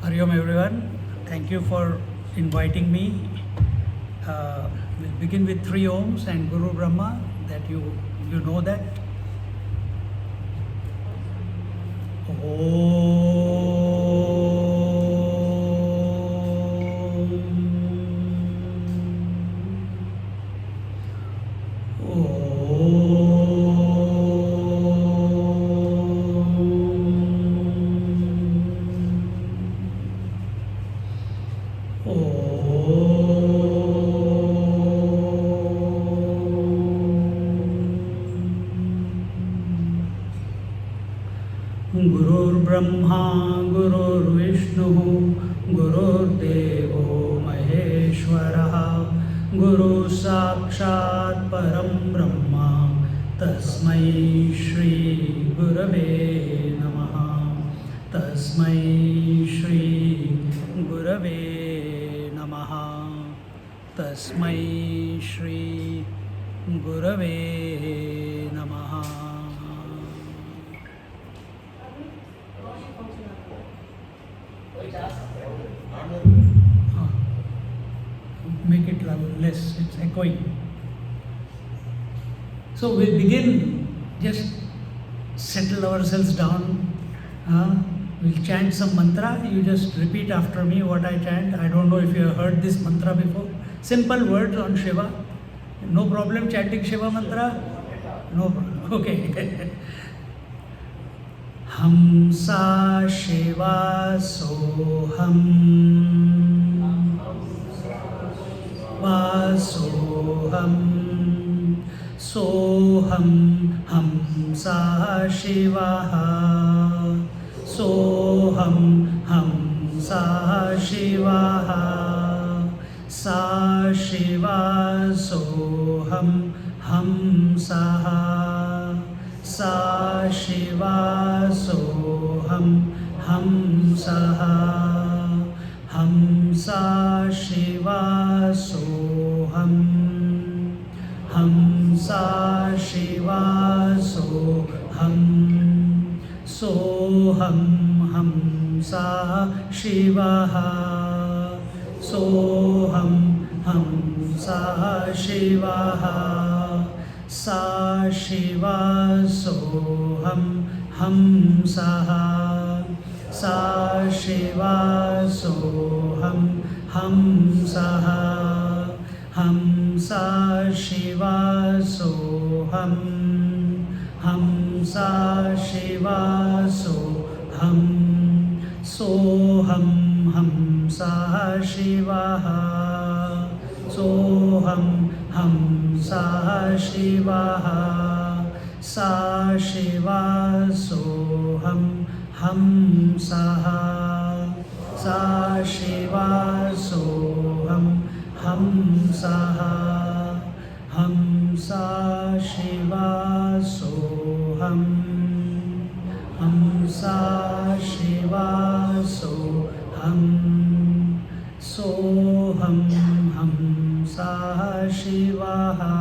Hari Om everyone. Thank you for inviting me. We'll begin with 3 Oms and Guru Brahma, that you know that. Gururbrahma, Gururvishnu, Gururdevo Maheshwaraha, Guru Sakshat Param Brahma, Tasmai Shri Gurave Namaha, Tasmai Shri Gurave Namaha, Tasmai Shri Gurave Namaha. Make it less, it's echoing. So we'll begin, just settle ourselves down. We'll chant some mantra. You just repeat after me what I chant. I don't know if you have heard this mantra before. Simple words on Shiva. No problem chanting Shiva mantra? No problem. Okay. Hamsa Shiva Soham Vasoham Soham Hamsa Shivaha Soham Hamsa Shivaha Sa Shiva Soham Hamsaha Sa Shiva Soham Hamsaha Hamsa Shiva Soham Hamsa Shiva Soham Soham Hamsa Shivaha Soham Hamsa Shivaha Sa Shiva Soham Hamsaha Sa Shiva Soham Hamsaha Hamsa Shiva Soham Hamsa Shiva Soham Soham Hamsa Shivaha Soham Hamsa Shivaha Sa Shiva Soham Hamsaha Sa Shiva Soham Hamsaha Hamsa Shiva Soham Hamsa Shiva Soham Soham Hamsa Shivaha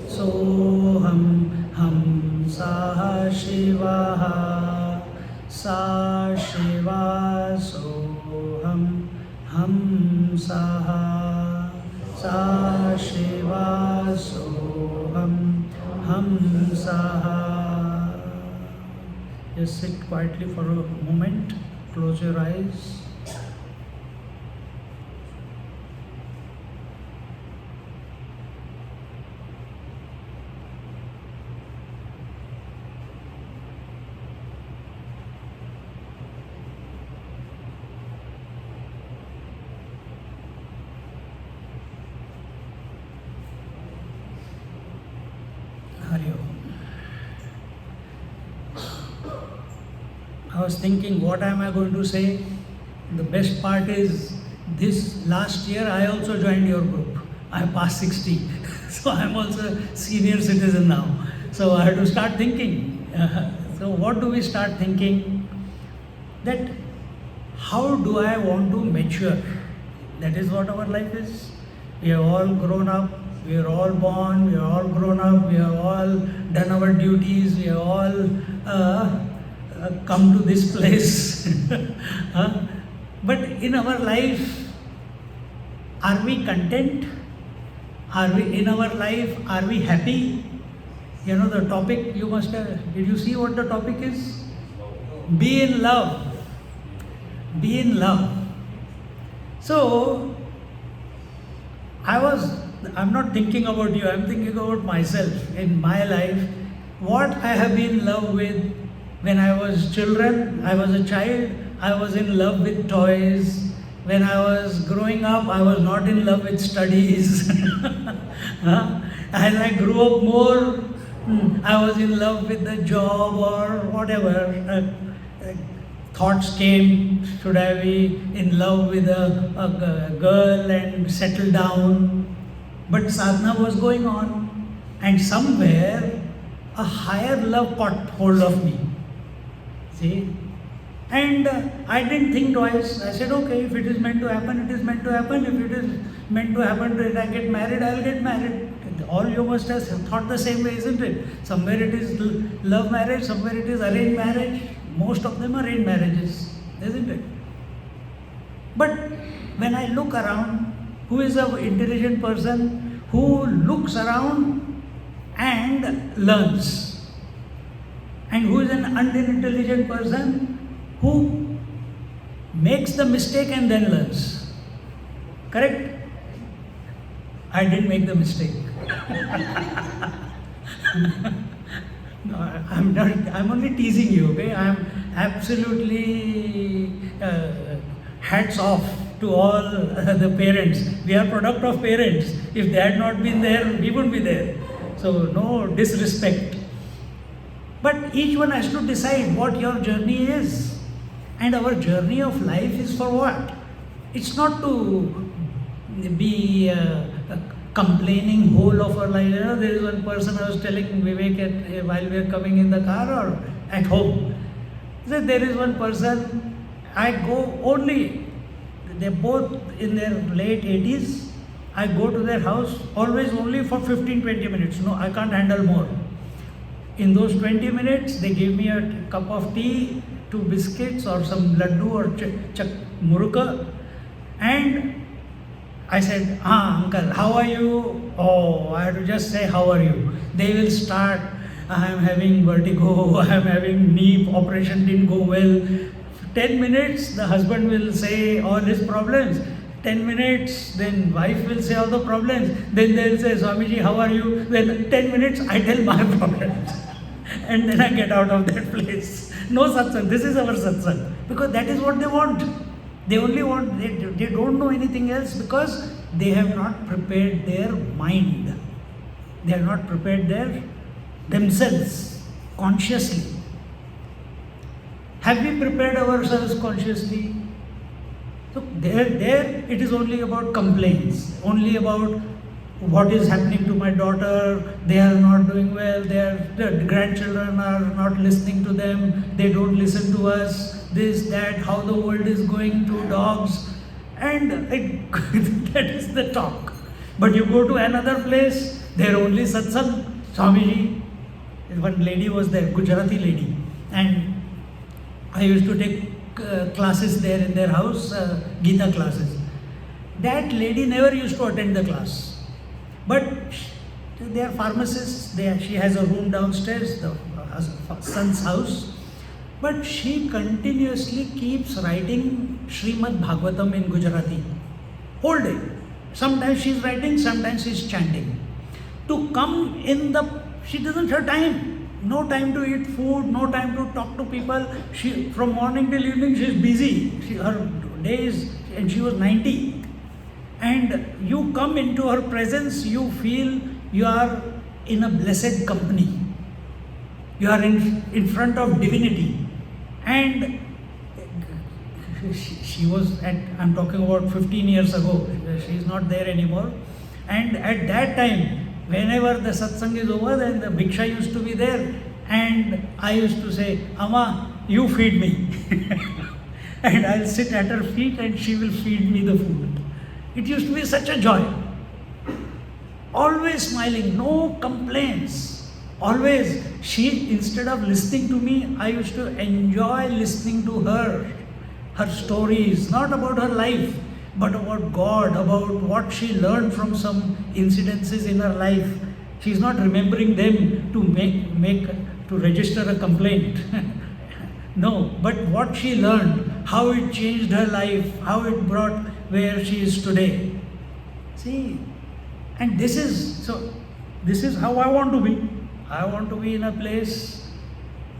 Soham Hamsa Shivaha Sa Shiva Soham Hamsaha Sa Shiva Soham Hamsaha. Just sit quietly for a moment, close your eyes. Hari Om. I was thinking, what am I going to say? The best part is, this last year I also joined your group. I passed 60, so I'm also a senior citizen now. So I had to start thinking. So what do we start thinking? That how do I want to mature? That is what our life is. We have all grown up, we are all born, we are all grown up, we have all done our duties, we have all come to this place. But in our life, are we content? Are we in our life? Are we happy? You know the topic you must have. Did you see what the topic is? Be in love. Be in love. So I'm not thinking about you, I'm thinking about myself in my life. What I have been in love with when I was a child, I was in love with toys. When I was growing up, I was not in love with studies. As I grew up more, I was in love with the job or whatever. Thoughts came, should I be in love with a girl and settle down? But sadhana was going on, and somewhere a higher love caught hold of me. See? And I didn't think twice. I said, okay, if it is meant to happen, it is meant to happen. If it is meant to happen that I get married, I'll get married. All you must have thought the same way, isn't it? Somewhere it is love marriage, somewhere it is arranged marriage. Most of them are arranged marriages, isn't it? But when I look around, who is an intelligent person who looks around and learns? And who is an unintelligent person who makes the mistake and then learns? Correct? I didn't make the mistake. No, I'm only teasing you, okay? I'm absolutely hats off to all the parents. We are product of parents. If they had not been there, we wouldn't be there. So no disrespect. But each one has to decide what your journey is. And our journey of life is for what? It's not to be complaining whole of our life. You know, there is one person I was telling Vivek while we were coming in the car or at home. He said, there is one person, I go only, they're both in their late 80s. I go to their house always only for 15-20 minutes. No, I can't handle more. In those 20 minutes, they give me a cup of tea, 2 biscuits or some laddu or muruka, and I said, uncle, how are you? Oh, I have to just say, how are you? They will start, I am having vertigo, I am having knee operation, didn't go well. 10 minutes, the husband will say all his problems. 10 minutes, then wife will say all the problems. Then they'll say, Swamiji, how are you? Then 10 minutes, I tell my problems. And then I get out of that place. No satsang, this is our satsang. Because that is what they want. They only want, they don't know anything else because they have not prepared their mind. They have not prepared themselves consciously. Have we prepared ourselves consciously? So there it is only about complaints, only about what is happening to my daughter, they are not doing well, their grandchildren are not listening to them, they don't listen to us, this, that, how the world is going to dogs, and that is the talk. But you go to another place, there only satsang, Swamiji, one lady was there, Gujarati lady, and I used to take classes there in their house, Gita classes. That lady never used to attend the class. But they are pharmacists, she has a room downstairs, the son's house. But she continuously keeps writing Srimad Bhagavatam in Gujarati. Whole day. Sometimes she's writing, sometimes she's chanting. To come in she doesn't have time. No time to eat food, no time to talk to people. She, from morning till evening, she's busy. Her days, and she was 90. And you come into her presence, you feel you are in a blessed company. You are in front of divinity. And she was I'm talking about 15 years ago, she is not there anymore. And at that time, whenever the satsang is over, then the bhiksha used to be there. And I used to say, Amma, you feed me. And I'll sit at her feet and she will feed me the food. It used to be such a joy. Always smiling, no complaints. Always, she, instead of listening to me, I used to enjoy listening to her. her stories, not about her life, but about God, about what she learned from some incidences in her life. She's not remembering them to register a complaint. No, but what she learned, how it changed her life, how it brought where she is today. See, and this is how I want to be. I want to be in a place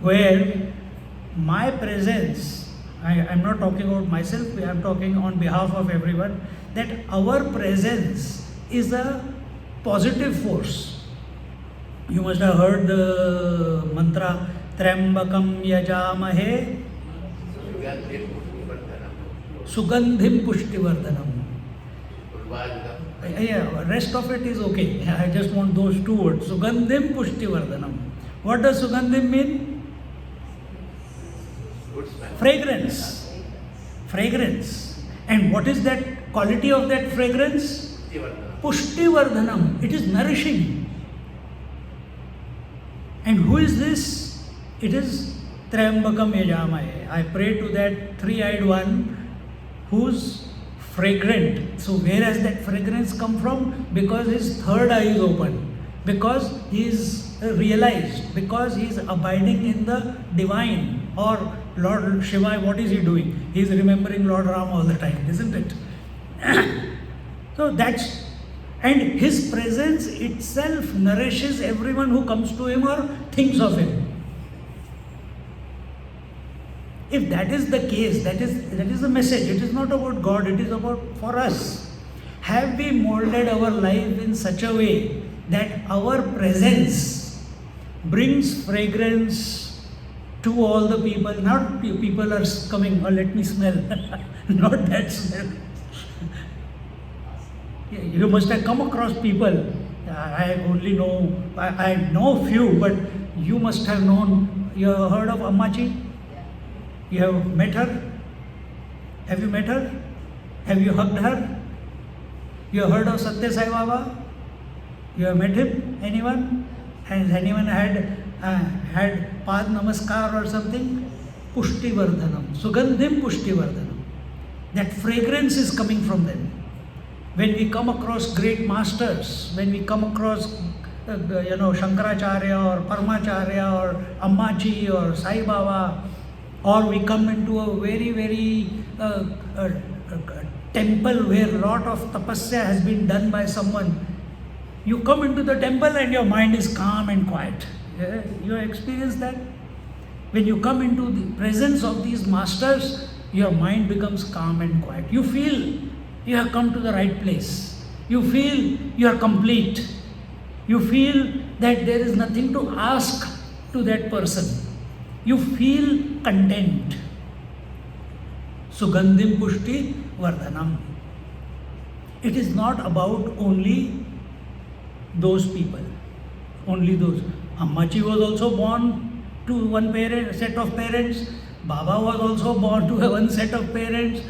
where my presence, I'm not talking about myself, I'm talking on behalf of everyone, that our presence is a positive force. You must have heard the mantra, Trambakam yajamahe Sugandhim Pushtivardhanam. Yeah, rest of it is okay. I just want those two words. Sugandhim Pushtivardhanam. What does Sugandhim mean? Fragrance. Fragrance. And what is that quality of that fragrance? Pushtivardhanam. It is nourishing. And who is this? It is Trambakam yajamahe. I pray to that three-eyed one who's fragrant. So where has that fragrance come from? Because his third eye is open. Because he is realized. Because he is abiding in the divine. Or Lord Shiva, what is he doing? He is remembering Lord Ram all the time, isn't it? So that's, and his presence itself nourishes everyone who comes to him or thinks of him. If that is the case, that is the message. It is not about God, it is about for us. Have we molded our life in such a way that our presence brings fragrance to all the people? Not people are coming, oh, let me smell. Not that smell. You must have come across people. I only know, I know few, but you must have known. You have heard of Ammachi? You have met her? Have you met her? Have you hugged her? You have heard of Satya Sai Baba? You have met him? Anyone? Has anyone had Pad Namaskar or something? Pushtivardhanam. Sugandhim Pushtivardhanam. That fragrance is coming from them. When we come across great masters, when we come across Shankaracharya or Paramacharya or Ammachi or Sai Baba, or we come into a very, very temple where a lot of tapasya has been done by someone. You come into the temple and your mind is calm and quiet. Yeah? You have experienced that? When you come into the presence of these masters, your mind becomes calm and quiet. You feel you have come to the right place. You feel you are complete. You feel that there is nothing to ask to that person. You feel content. Sugandhim Pushti Vardhanam. It is not about only those people. Only those. Ammachi was also born to one set of parents. Baba was also born to one set of parents.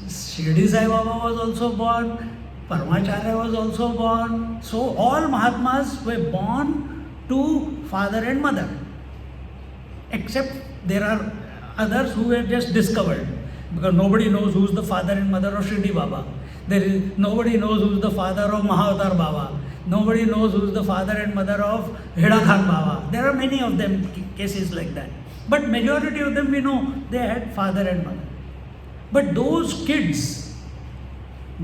Shirdi Sai Baba was also born. Paramacharya was also born. So all Mahatmas were born to father and mother. Except there are others who were just discovered. Because nobody knows who's the father and mother of Shirdi Baba. Nobody knows who's the father of Mahavatar Baba. Nobody knows who's the father and mother of Heda Khan Baba. There are many of them, cases like that. But majority of them we know, they had father and mother. But those kids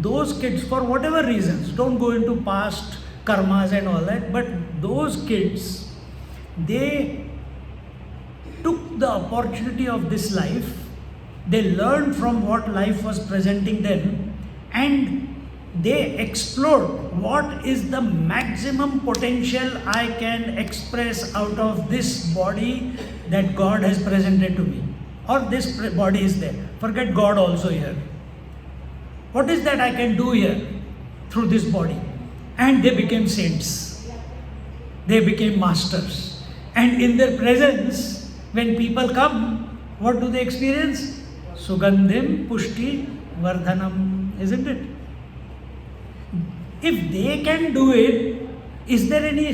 for whatever reasons, don't go into past karmas and all that, but those kids, they took the opportunity of this life, they learned from what life was presenting them, and they explored what is the maximum potential I can express out of this body that God has presented to me. Or this body is there. Forget God also here. What is that I can do here through this body? And they became saints. They became masters. And in their presence, when people come, what do they experience? Sugandhim Pushti Vardhanam, isn't it? If they can do it, is there any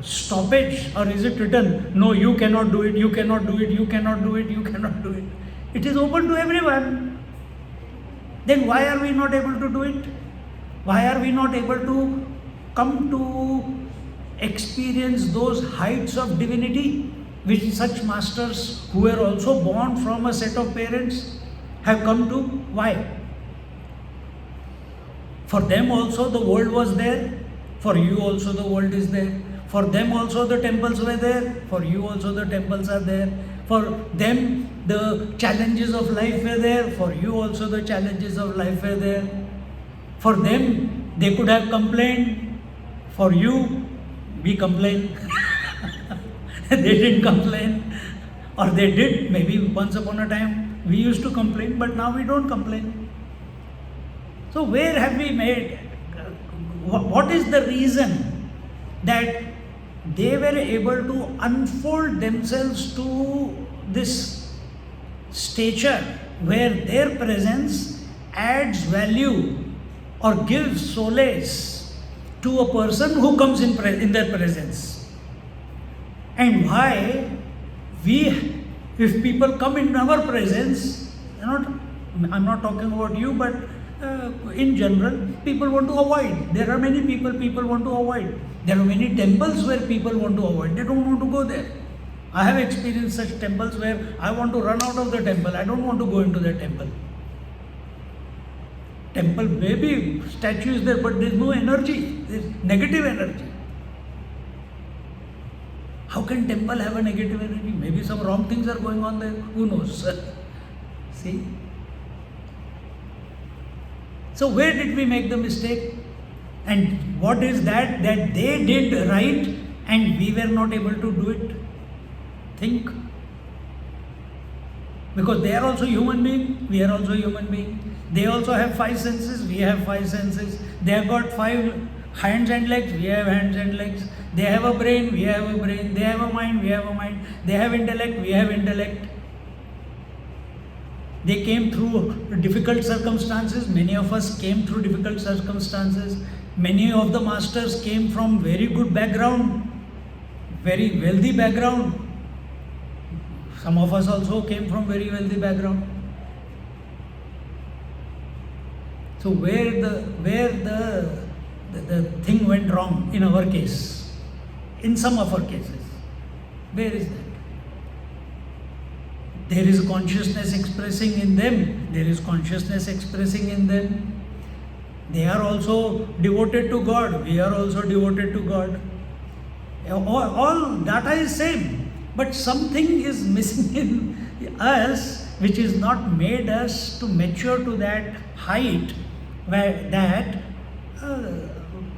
stoppage, or is it written, no, you cannot do it, you cannot do it, you cannot do it, you cannot do it? It is open to everyone. Then why are we not able to do it? Why are we not able to come to experience those heights of divinity which such masters who were also born from a set of parents have come to? Why? For them also the world was there, for you also the world is there. For them also the temples were there, for you also the temples are there. For them the challenges of life were there, for you also the challenges of life were there. For them they could have complained, for you we complain. They didn't complain, or they did, maybe once upon a time we used to complain, but now we don't complain. So where have we made, what is the reason that they were able to unfold themselves to this stature where their presence adds value or gives solace to a person who comes in their presence? And why we, if people come in our presence, I'm not talking about you, but in general, people want to avoid. There are many people want to avoid. There are many temples where people want to avoid. They don't want to go there. I have experienced such temples where I want to run out of the temple. I don't want to go into the temple. Temple, maybe statue is there, but there is no energy. There is negative energy. How can temple have a negative energy? Maybe some wrong things are going on there. Who knows? See? So where did we make the mistake? And what is that they did right and we were not able to do it? Think. Because they are also human beings, we are also human beings. They also have 5 senses, we have 5 senses. They have got 5 hands and legs, we have hands and legs. They have a brain, we have a brain. They have a mind, we have a mind. They have intellect, we have intellect. They came through difficult circumstances. Many of us came through difficult circumstances. Many of the masters came from very good background, very wealthy background. Some of us also came from very wealthy background. So where the thing went wrong in our case, in some of our cases, where is that? There is consciousness expressing in them. There is consciousness expressing in them. They are also devoted to God. We are also devoted to God. All data is same, but something is missing in us, which is not made us to mature to that height where that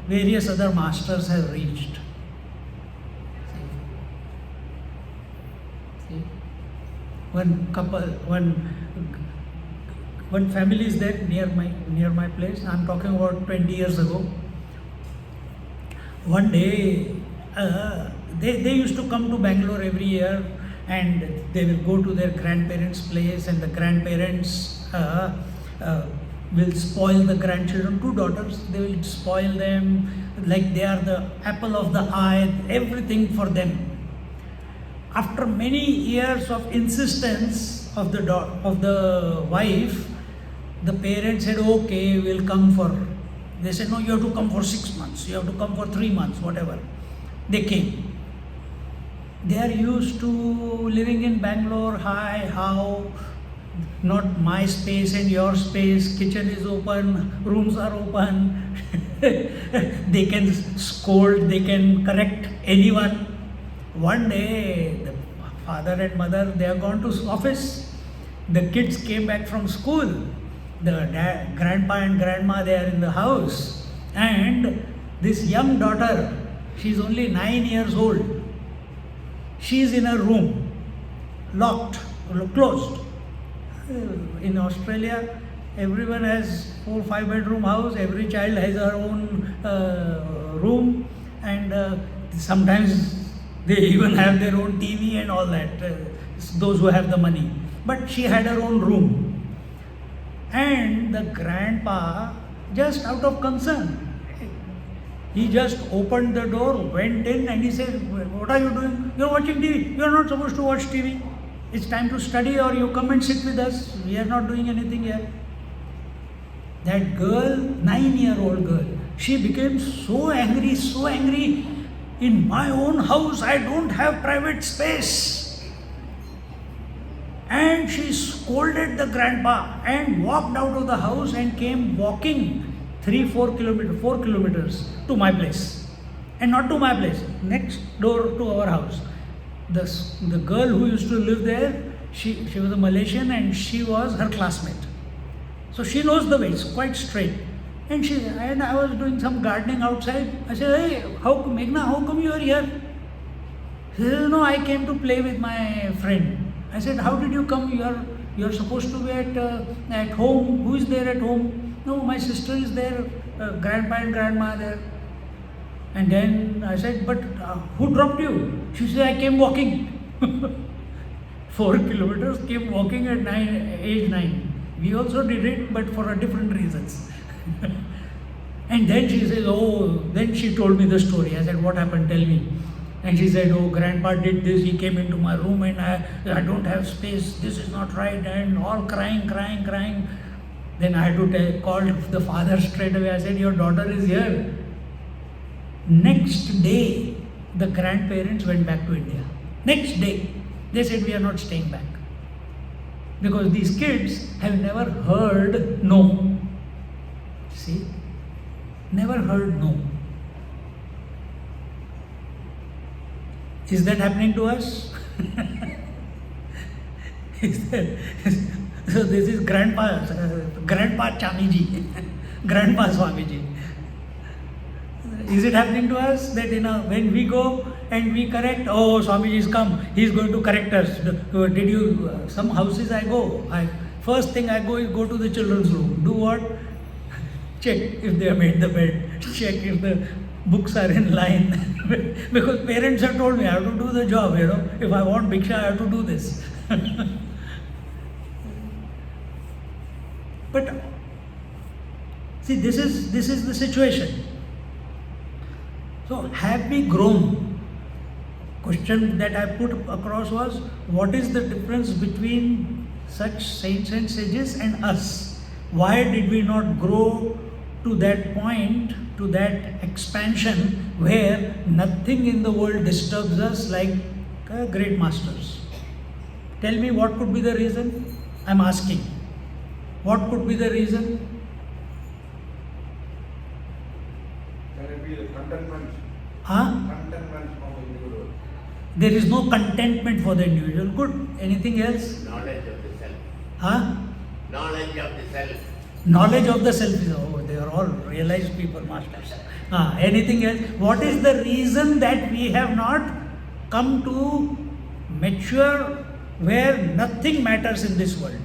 various other masters have reached. See? One family is there near my place. I'm talking about 20 years ago. One day, they used to come to Bangalore every year, and they will go to their grandparents' place, and the grandparents will spoil the grandchildren. 2 daughters, they will spoil them like they are the apple of the eye, everything for them. After many years of insistence of the wife, the parents said, okay, we'll come for. They said, no, you have to come for 6 months, you have to come for 3 months, whatever. They came. They are used to living in Bangalore, how not my space and your space, kitchen is open, rooms are open, they can scold, they can correct anyone. One day, the father and mother, they have gone to office. The kids came back from school. The grandpa and grandma, they are in the house. And this young daughter, she's only 9 years old. She's in a room, locked, closed. In Australia, everyone has 4 or 5 bedroom house. Every child has her own room, and sometimes they even have their own TV and all that, those who have the money. But she had her own room. And the grandpa, just out of concern, he just opened the door, went in, and he said, what are you doing? You're watching TV. You're not supposed to watch TV. it's time to study, or you come and sit with us. We are not doing anything here. That girl, 9-year-old girl, she became so angry, so angry. In my own house, I don't have private space. And she scolded the grandpa and walked out of the house and came walking 4 kilometers to my place. And not to my place, next door to our house. The girl who used to live there, she was a Malaysian and she was her classmate. So she knows the way, it's quite straight. And I was doing some gardening outside. I said, hey, Meghna, how come you are here? She said, no, I came to play with my friend. I said, how did you come? You are supposed to be at home. Who is there at home? No, my sister is there, grandpa and grandma there. And then I said, but who dropped you? She said, I came walking. 4 kilometers, came walking at age 9. We also did it, but for different reasons. And then she says, then she told me the story. I said, what happened? Tell me. And she said, grandpa did this. He came into my room and I don't have space. This is not right. And all crying. Then I had to call the father straight away. I said, your daughter is here. Next day, the grandparents went back to India. Next day, they said, we are not staying back. Because these kids have never heard no. See? Never heard no. Is that happening to us? So this is Grandpa Chamiji, Grandpa Swamiji. Is it happening to us that when we go and we correct, Swamiji is come, he is going to correct us. Did you, some houses I go, first thing I go is go to the children's room. Do what? Check if they have made the bed, check if the books are in line. Because parents have told me I have to do the job, if I want Bhiksha, I have to do this. But see, this is the situation. So have we grown? Question that I put across was, what is the difference between such saints and sages and us? Why did we not grow to that point, to that expansion where nothing in the world disturbs us like great masters? Tell me what could be the reason? I'm asking. What could be the reason? Can it be the contentment? Contentment for the individual. There is no contentment for the individual. Good. Anything else? Knowledge of the self. Knowledge of the self. Knowledge of the self is, they are all realized people, masters. Anything else? What is the reason that we have not come to mature where nothing matters in this world?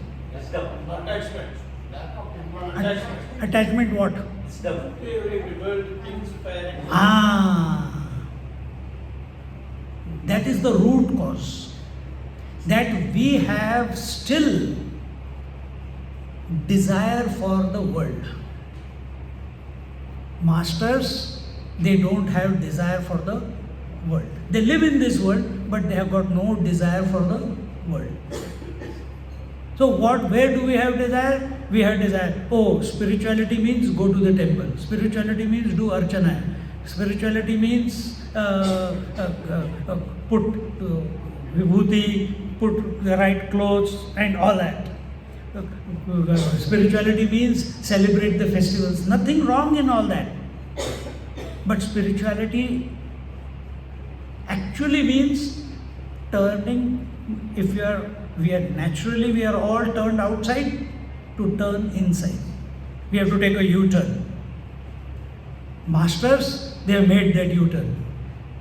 Attachment. Attachment what? Things, parents. That is the root cause. That we have still desire for the world. Masters, they don't have desire for the world. They live in this world, but they have got no desire for the world. So where do we have desire? We have desire. Spirituality means go to the temple. Spirituality means do archana. Spirituality means put vibhuti, put the right clothes and all that. Spirituality means celebrate the festivals. Nothing wrong in all that. But spirituality actually means turning, we are all turned outside to turn inside. We have to take a U-turn. Masters, they have made that U-turn.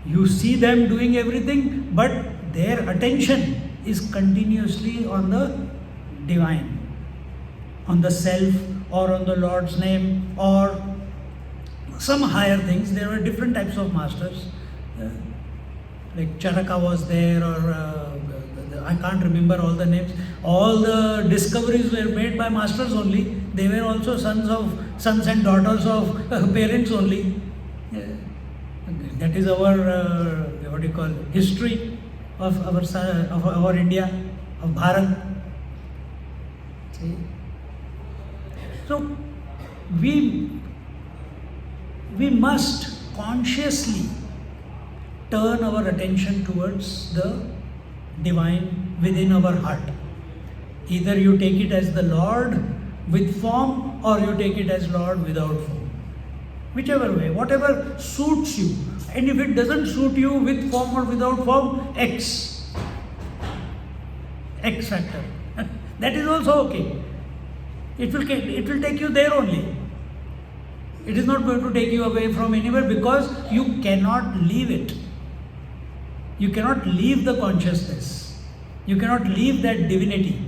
You see them doing everything, but their attention is continuously on the divine, on the self, or on the Lord's name, or some higher things. There were different types of masters. Like Charaka was there, or I can't remember all the names. All the discoveries were made by masters only. They were also sons and daughters of parents only. That is our history of our India. of Bharat. See? So we must consciously turn our attention towards the divine within our heart. Either you take it as the Lord with form, or you take it as Lord without form. Whichever way, whatever suits you. And if it doesn't suit you with form or without form, X factor. That is also okay. It will take you there only. It is not going to take you away from anywhere, because you cannot leave it. You cannot leave the consciousness. You cannot leave that divinity.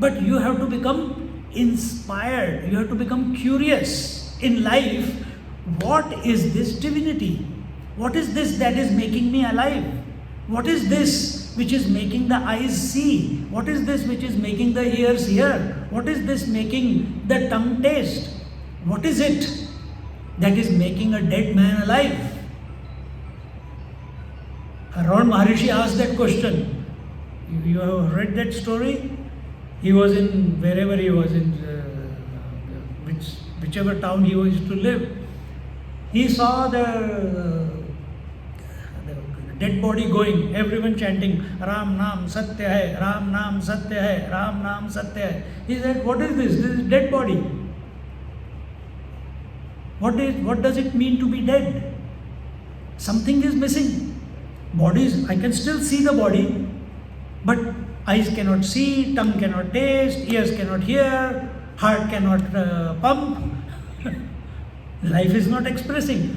But you have to become inspired. You have to become curious in life. What is this divinity? What is this that is making me alive? What is this which is making the eyes see? What is this which is making the ears hear? What is this making the tongue taste? What is it that is making a dead man alive? Raman Maharishi asked that question. You have read that story? He was in, wherever he was in, whichever town he used to live. He saw the dead body going, everyone chanting, Ram Naam Satya Hai, Ram Naam Satya Hai, Ram Naam Satya Hai. He said, what is this? This is dead body. What does it mean to be dead? Something is missing. Bodies, I can still see the body, but eyes cannot see, tongue cannot taste, ears cannot hear, heart cannot pump. Life is not expressing.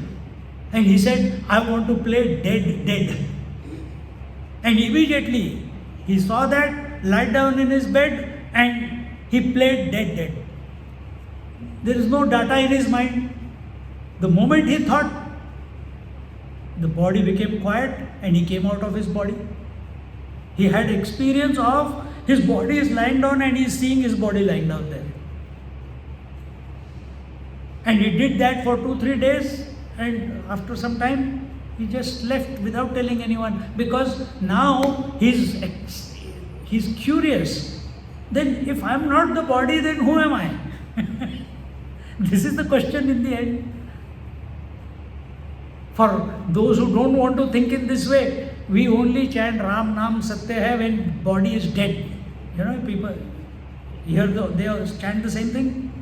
And he said, I want to play dead. And immediately he saw that, lied down in his bed, and he played dead. There is no data in his mind. The moment he thought, the body became quiet and he came out of his body. He had experience of his body is lying down and he is seeing his body lying down there. And he did that for 2-3 days, and after some time he just left without telling anyone, because now he's curious. Then if I'm not the body, then who am I? This is the question in the end. For those who don't want to think in this way, we only chant Ram Naam Satya Hai when body is dead. You know, people here they all chant the same thing.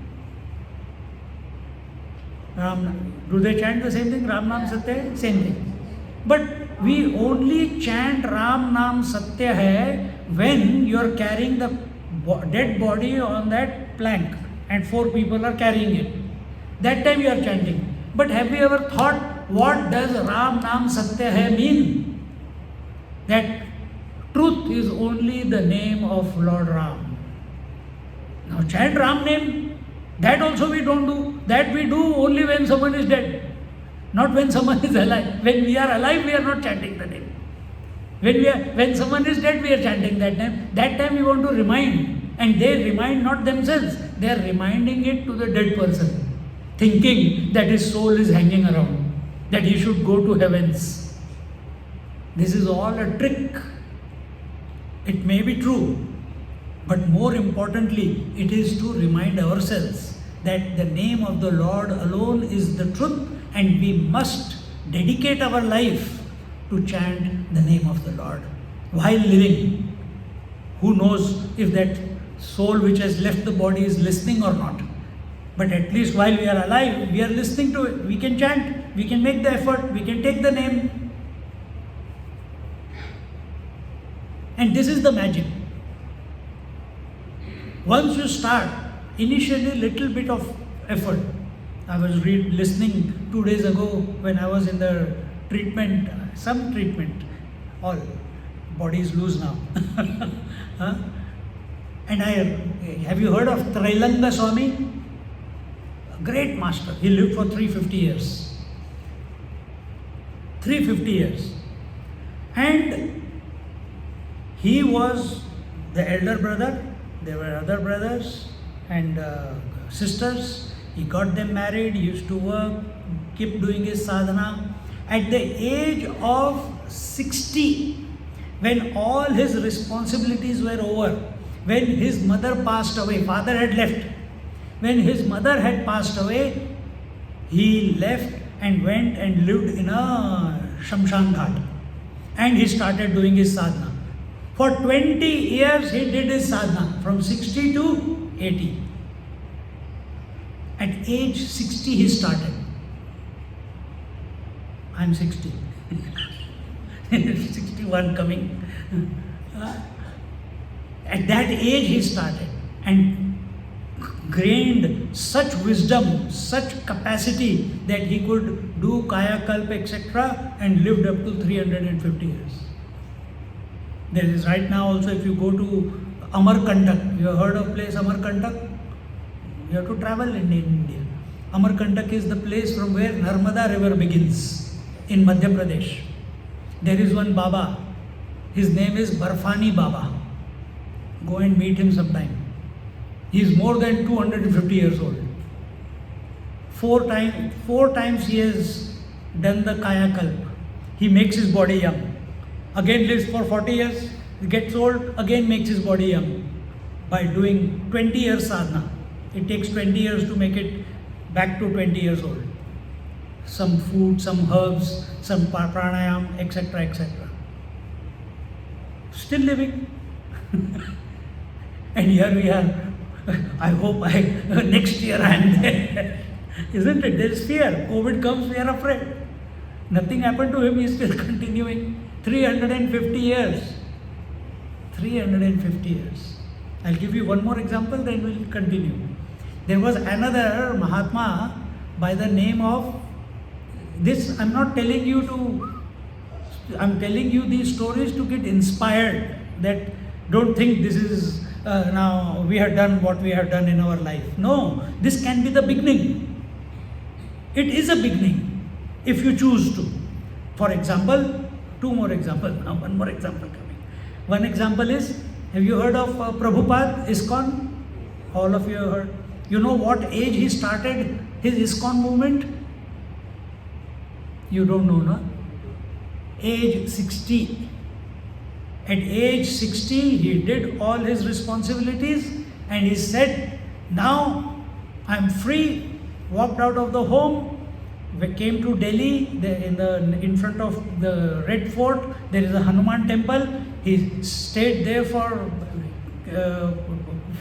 Do they chant the same thing? Ram Naam Satya Hai? Same thing. But we only chant Ram Naam Satya Hai when you are carrying the dead body on that plank and 4 people are carrying it. That time you are chanting. But have you ever thought, what does Ram Naam Satya Hai mean? That truth is only the name of Lord Ram. Now chant Ram name, that also we don't do. That we do only when someone is dead, not when someone is alive. When we are alive, we are not chanting the name. When someone is dead, we are chanting that name. That time we want to remind, and they remind not themselves, they are reminding it to the dead person, thinking that his soul is hanging around, that he should go to heavens. This is all a trick. It may be true, but more importantly, it is to remind ourselves that the name of the Lord alone is the truth, and we must dedicate our life to chant the name of the Lord while living. Who knows if that soul which has left the body is listening or not? But at least while we are alive, we are listening to it. We can chant, we can make the effort, we can take the name. And this is the magic. Once you start, initially little bit of effort. I was listening 2 days ago when I was in the treatment, some treatment, all body is loose now. Huh? And have you heard of Trailanga Swami? A great master. He lived for 350 years. 350 years. And he was the elder brother. There were other brothers and sisters. He got them married, he used to work, keep doing his sadhana. At the age of 60, when all his responsibilities were over, when his mother passed away, father had left. When his mother had passed away, he left and went and lived in a Shamshan Ghat. And he started doing his sadhana. For 20 years he did his sadhana, from 60 to 80. At age 60 he started. I'm 60. 61 coming. At that age he started and gained such wisdom, such capacity that he could do Kaya Kalpa, etc. and lived up to 350 years. There is right now also, if you go to Amarkantak, you have heard of place Amarkantak? You have to travel in India. Amarkantak is the place from where Narmada river begins in Madhya Pradesh. There is one Baba. His name is Barfani Baba. Go and meet him sometime. He is more than 250 years old. Four times he has done the Kaya Kalpa. He makes his body young. Again lives for 40 years, gets old, again makes his body young. By doing 20 years sadhana. It takes 20 years to make it back to 20 years old. Some food, some herbs, some pranayam, etc., etc. Still living. And here we are. I hope next year I am there. Isn't it? There is fear. COVID comes, we are afraid. Nothing happened to him, he is still continuing. 350 years. 350 years. I'll give you one more example, then we'll continue. There was another Mahatma by the name of this. I'm not telling you I'm telling you these stories to get inspired. That don't think this is now we have done what we have done in our life. No, this can be the beginning. It is a beginning if you choose to. For example, two more examples. Now one more example coming. One example is, have you heard of Prabhupada, ISKCON? All of you have heard. You know what age he started his ISKCON movement? You don't know, no? Age 60. At age 60, he did all his responsibilities and he said, now I'm free, walked out of the home, we came to Delhi, in front of the Red Fort, there is a Hanuman temple. He stayed there for a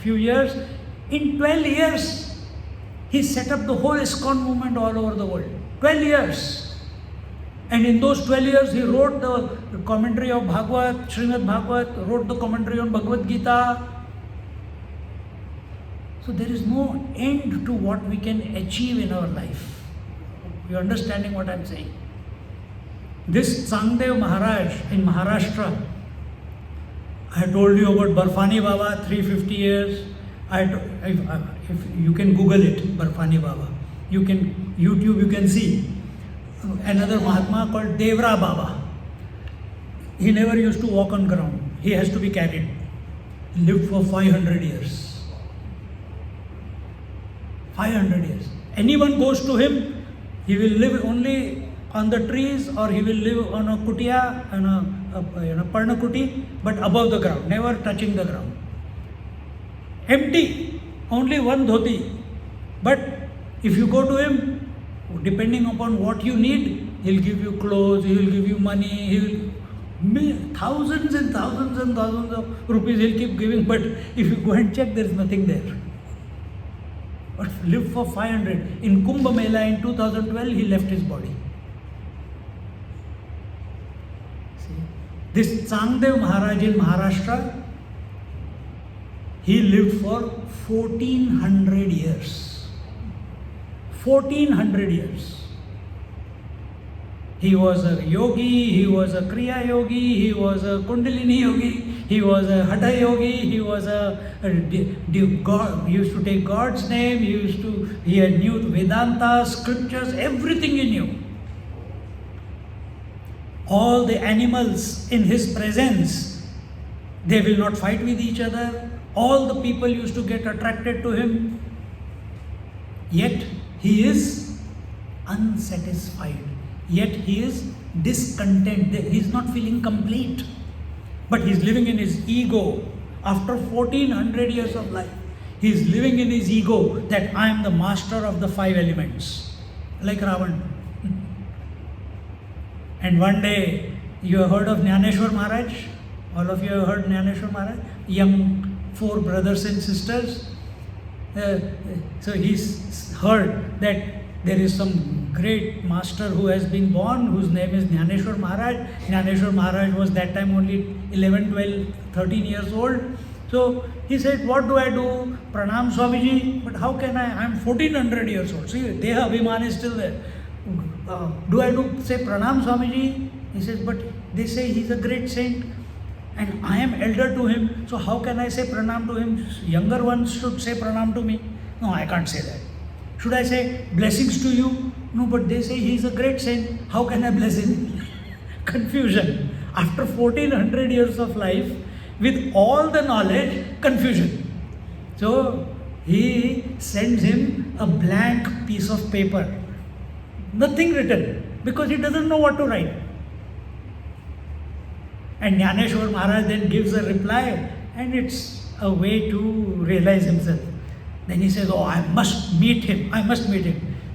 few years. In 12 years, he set up the whole ISKCON movement all over the world. 12 years. And in those 12 years, he wrote the commentary of Bhagavad, Srimad Bhagavad, wrote the commentary on Bhagavad Gita. So there is no end to what we can achieve in our life. You understanding what I am saying? This Sangdev Maharaj in Maharashtra, I told you about Barfani Baba, 350 years. If you can Google it, Barfani Baba. You can, YouTube, you can see. Another Mahatma called Devra Baba. He never used to walk on ground. He has to be carried. He lived for 500 years. 500 years. Anyone goes to him, he will live only on the trees or he will live on a kutia, on a parnakuti, but above the ground, never touching the ground. Empty, only one dhoti. But if you go to him, depending upon what you need, he'll give you clothes, he'll give you money, he'll thousands and thousands and thousands of rupees he'll keep giving, but if you go and check, there's nothing there. But lived for 500. In Kumbh Mela in 2012, he left his body. See? This Sangdev Maharaj in Maharashtra, he lived for 1400 years. 1400 years. He was a yogi, he was a Kriya yogi, he was a Kundalini yogi, he was a Hatha yogi, he was God. He used to take God's name, he had knew Vedanta, scriptures, everything he knew. All the animals in his presence, they will not fight with each other. All the people used to get attracted to him. Yet he is unsatisfied. Yet he is discontent. He is not feeling complete. But he's living in his ego. After 1400 years of life, he's living in his ego that I am the master of the 5 elements. Like Ravan. And one day, you have heard of Jnaneshwar Maharaj? All of you have heard Jnaneshwar Maharaj? Young 4 brothers and sisters. So he's heard that there is some great master who has been born, whose name is Jnaneshwar Maharaj. Jnaneshwar Maharaj was that time only 11, 12, 13 years old. So he said, what do I do? Pranam Swamiji. But how can I? I'm 1400 years old. See, Deha Abhiman is still there. Do I say Pranam Swamiji? He says, but they say he's a great saint. And I am elder to him. So how can I say Pranam to him? Younger ones should say Pranam to me. No, I can't say that. Should I say blessings to you? No, but they say he is a great saint. How can I bless him? Confusion. After 1400 years of life, with all the knowledge, confusion. So he sends him a blank piece of paper. Nothing written, because he doesn't know what to write. And Jnaneshwar Maharaj then gives a reply, and it's a way to realize himself. Then he says, oh, I must meet him.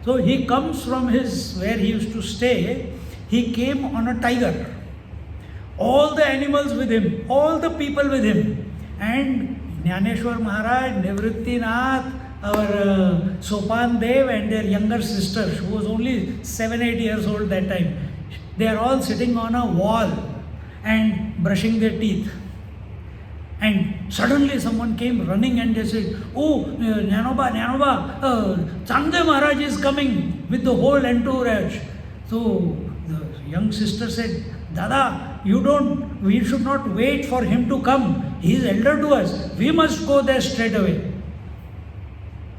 So he comes from where he used to stay. He came on a tiger. All the animals with him, all the people with him. And Jnaneshwar Maharaj, Nivritti Nath, our Sopan Dev and their younger sister, who was only 7-8 years old that time, they are all sitting on a wall and brushing their teeth. And suddenly someone came running and they said, oh, Jnanoba, Changde Maharaj is coming with the whole entourage. So the young sister said, Dada, we should not wait for him to come. He is elder to us. We must go there straight away.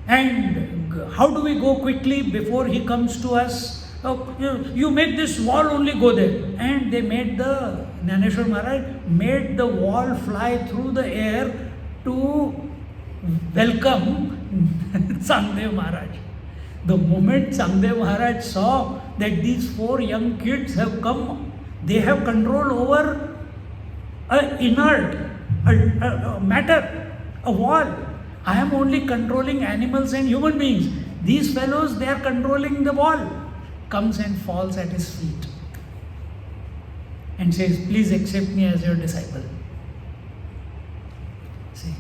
And how do we go quickly before he comes to us? Oh, you make this wall only go there. And they Jnaneshwar Maharaj made the wall fly through the air to welcome Changdev Maharaj. The moment Changdev Maharaj saw that these 4 young kids have come, they have control over an inert matter, a wall. I am only controlling animals and human beings. These fellows, they are controlling the wall. Comes and falls at his feet and says, please accept me as your disciple. See.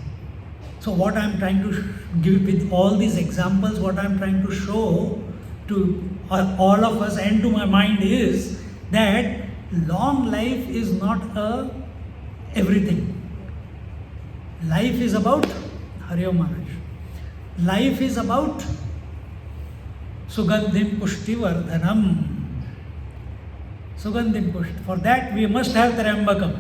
So what I am trying to give with all these examples, what I am trying to show to all of us and to my mind is that long life is not everything. Life is about Hari Om Maharaj. Life is about Sugandhim Pushti Vardhanam. Sugandhim Pushti. For that we must have Trambakam.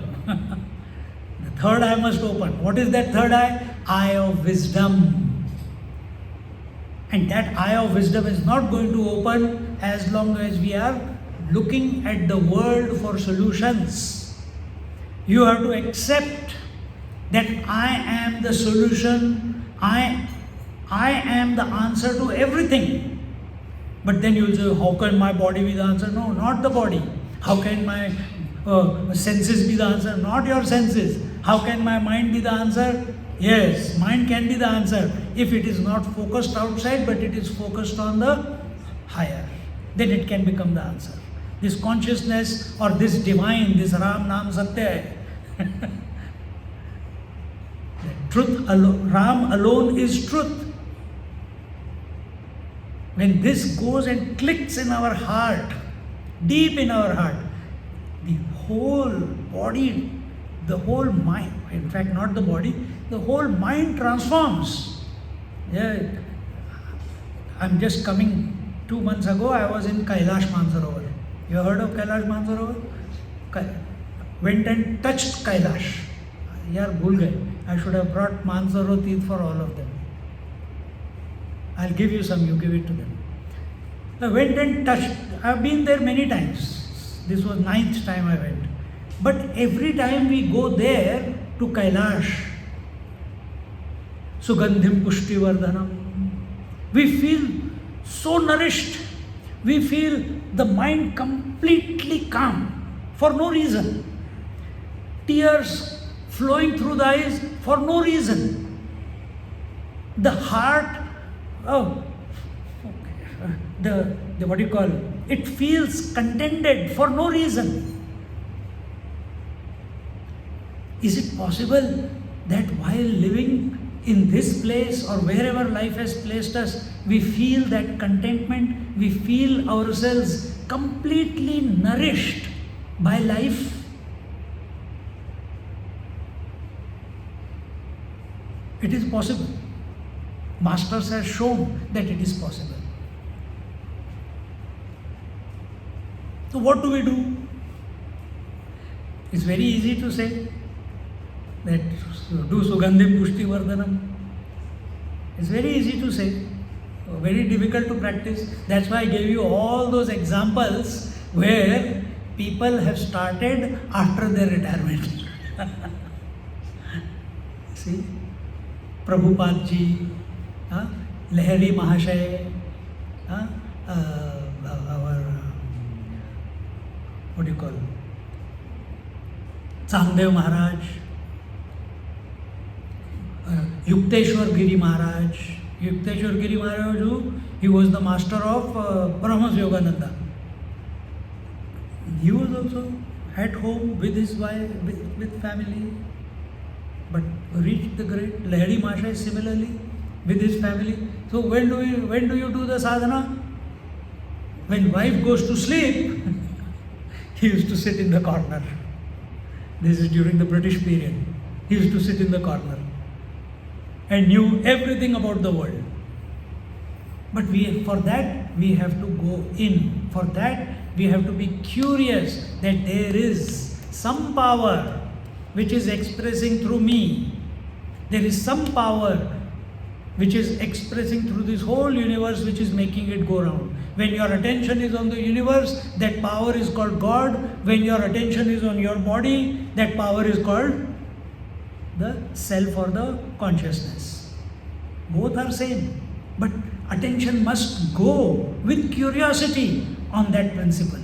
The third eye must open. What is that third eye? Eye of wisdom. And that eye of wisdom is not going to open as long as we are looking at the world for solutions. You have to accept that I am the solution. I am the answer to everything. But then you'll say, how can my body be the answer? No, not the body. How can my senses be the answer? Not your senses. How can my mind be the answer? Yes, mind can be the answer if it is not focused outside, but it is focused on the higher. Then it can become the answer. This consciousness or this divine, this Ram Nam Satya hai. Truth alone, Ram alone is truth. When this goes and clicks in our heart, deep in our heart, the whole body, the whole mind, in fact not the body, the whole mind transforms. Yeah. I'm just coming, 2 months ago I was in Kailash Mansarovar. You heard of Kailash Mansarovar? Went and touched Kailash. Yaar, bhul gaye. I should have brought Mansarovar teeth for all of them. I'll give you some, you give it to them. I went and touched. I've been there many times. This was 9th time I went. But every time we go there to Kailash, Sugandhim Pushti Vardhanam, we feel so nourished. We feel the mind completely calm for no reason. tears flowing through the eyes for no reason. The heart, the what do you call, it feels contented for no reason. Is it possible that while living in this place or wherever life has placed us, we feel that contentment, we feel ourselves completely nourished by life? It is possible. Masters have shown that it is possible. So what do we do? It's very easy to say that do Sugandhim Pushti Vardhanam. It's very easy to say, very difficult to practice. That's why I gave you all those examples where people have started after their retirement. See? Prabhupada ji, Lahiri Mahashay, our, what do you call, Samdev Maharaj, Yukteswar Giri Maharaj. Yukteswar Giri Maharaj, he was the master of Paramahansa Yogananda. He was also at home with his wife, with family, but reached the great. Lahiri Mahasaya similarly with his family. So when do you do the sadhana? When wife goes to sleep, he used to sit in the corner. This is during the British period. He used to sit in the corner and knew everything about the world. But for that we have to go in. For that we have to be curious that there is some power which is expressing through me. There is some power which is expressing through this whole universe, which is making it go round. When your attention is on the universe, that power is called God. When your attention is on your body, that power is called the self or the consciousness. Both are same, but attention must go with curiosity on that principle.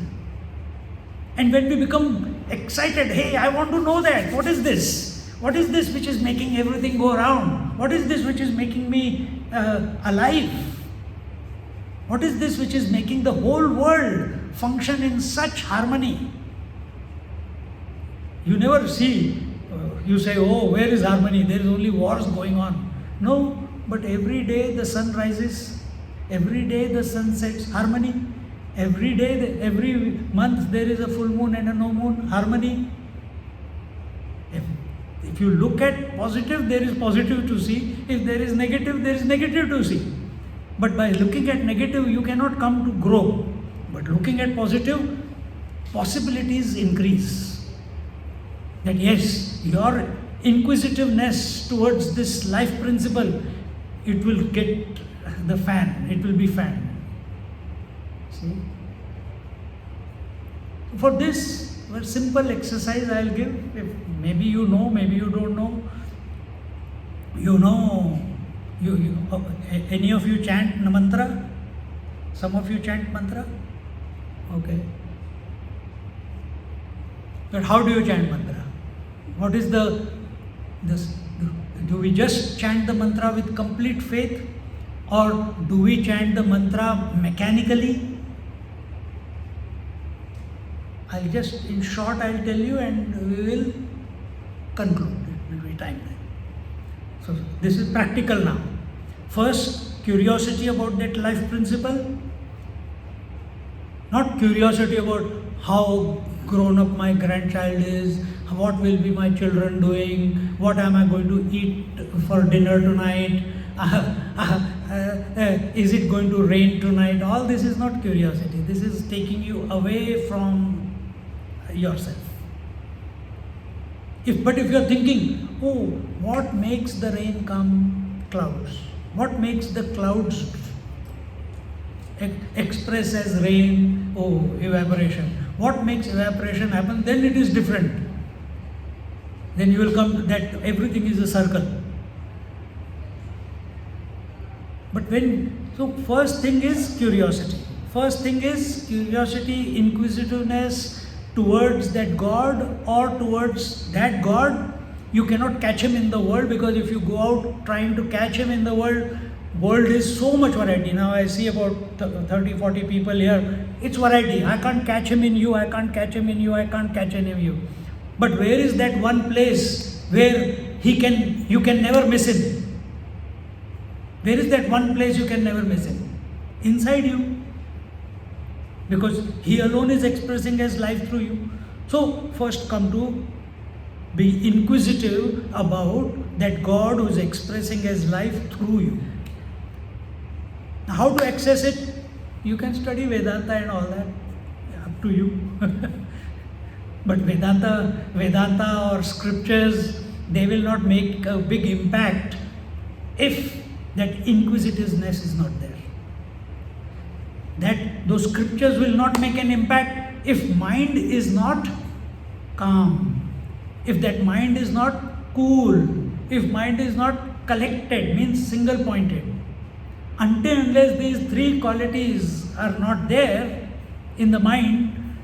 And when we become excited, hey, I want to know that, what is this? What is this which is making everything go around? What is this which is making me alive? What is this which is making the whole world function in such harmony? You never see, you say, oh, where is harmony? There is only wars going on. No, but every day the sun rises, every day the sun sets, harmony. Every day, every month there is a full moon and a no moon, harmony. If you look at positive, there is positive to see. If there is negative to see. But by looking at negative, you cannot come to grow. But looking at positive, possibilities increase. That yes, your inquisitiveness towards this life principle, it will get the fan, it will be fanned. See? For this, a simple exercise I will give. If maybe you know, maybe you don't know. You know, any of you chant mantra? Some of you chant mantra? Okay. But how do you chant mantra? What is do we just chant the mantra with complete faith, or do we chant the mantra mechanically? In short, I'll tell you and we will conclude. It will be time then. So this is practical now. First, curiosity about that life principle. Not curiosity about how grown up my grandchild is, what will be my children doing, what am I going to eat for dinner tonight, is it going to rain tonight? All this is not curiosity. This is taking you away from yourself. But if you're thinking, oh, what makes the rain come? Clouds. What makes the clouds express as rain? Oh, evaporation. What makes evaporation happen? Then it is different. Then you will come to that everything is a circle. But so first thing is curiosity. First thing is curiosity, inquisitiveness, towards that God or towards that God. You cannot catch him in the world, because if you go out trying to catch him in the world is so much variety. Now I see about 30, 40 people here. It's variety. I can't catch him in you, I can't catch him in you, I can't catch him in you. But where is that one place where you can never miss him? Where is that one place you can never miss him? Inside you. Because he alone is expressing his life through you. So first come to be inquisitive about that God who is expressing his life through you. Now, how to access it? You can study Vedanta and all that. Up to you. But Vedanta or scriptures, they will not make a big impact if that inquisitiveness is not there. That those scriptures will not make an impact if mind is not calm, if that mind is not cool, if mind is not collected, means single pointed. Until unless these three qualities are not there in the mind,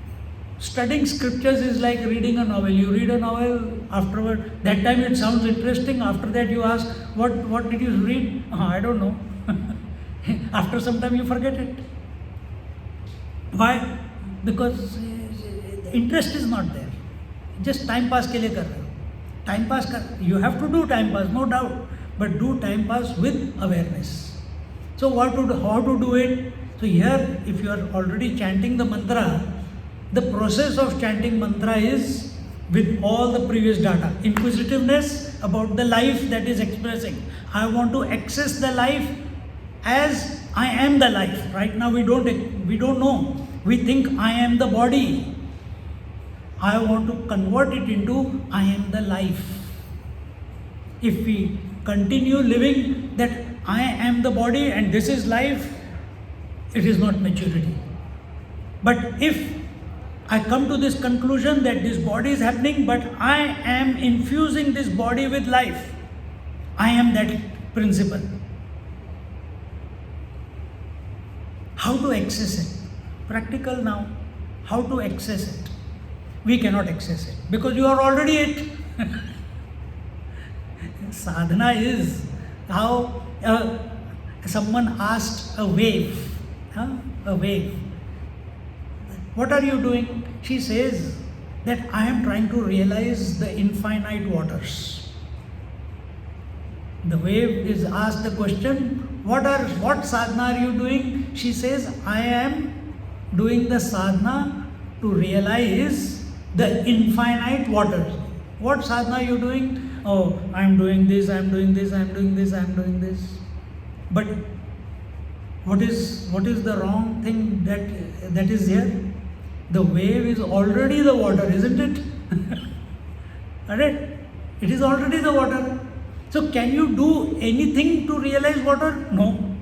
studying scriptures is like reading a novel. You read a novel, afterward, that time it sounds interesting, after that you ask, what did you read? I don't know. After some time you forget it. Why? Because interest is not there. Just time pass ke liye kar rahe ho. Time pass you have to do time pass, no doubt, but do time pass with awareness. So how to do it? So here, if you are already chanting the mantra, the process of chanting mantra is with all the previous data. Inquisitiveness about the life that is expressing. I want to access the life as I am the life. Right now we don't know. We think I am the body. I want to convert it into I am the life. If we continue living that I am the body and this is life, it is not maturity. But if I come to this conclusion that this body is happening, but I am infusing this body with life, I am that principle. How to access it? Practical now. How to access it? We cannot access it because you are already it. Sadhana is how someone asked a wave. A wave. What are you doing? She says that I am trying to realize the infinite waters. The wave is asked the question, what sadhana are you doing? She says, I am doing the sadhana to realize the infinite waters. What sadhana are you doing? Oh, I am doing this, I am doing this, I am doing this, I am doing this. But what is the wrong thing that is here? The wave is already the water, isn't it? Alright? It is already the water. So can you do anything to realize water? No.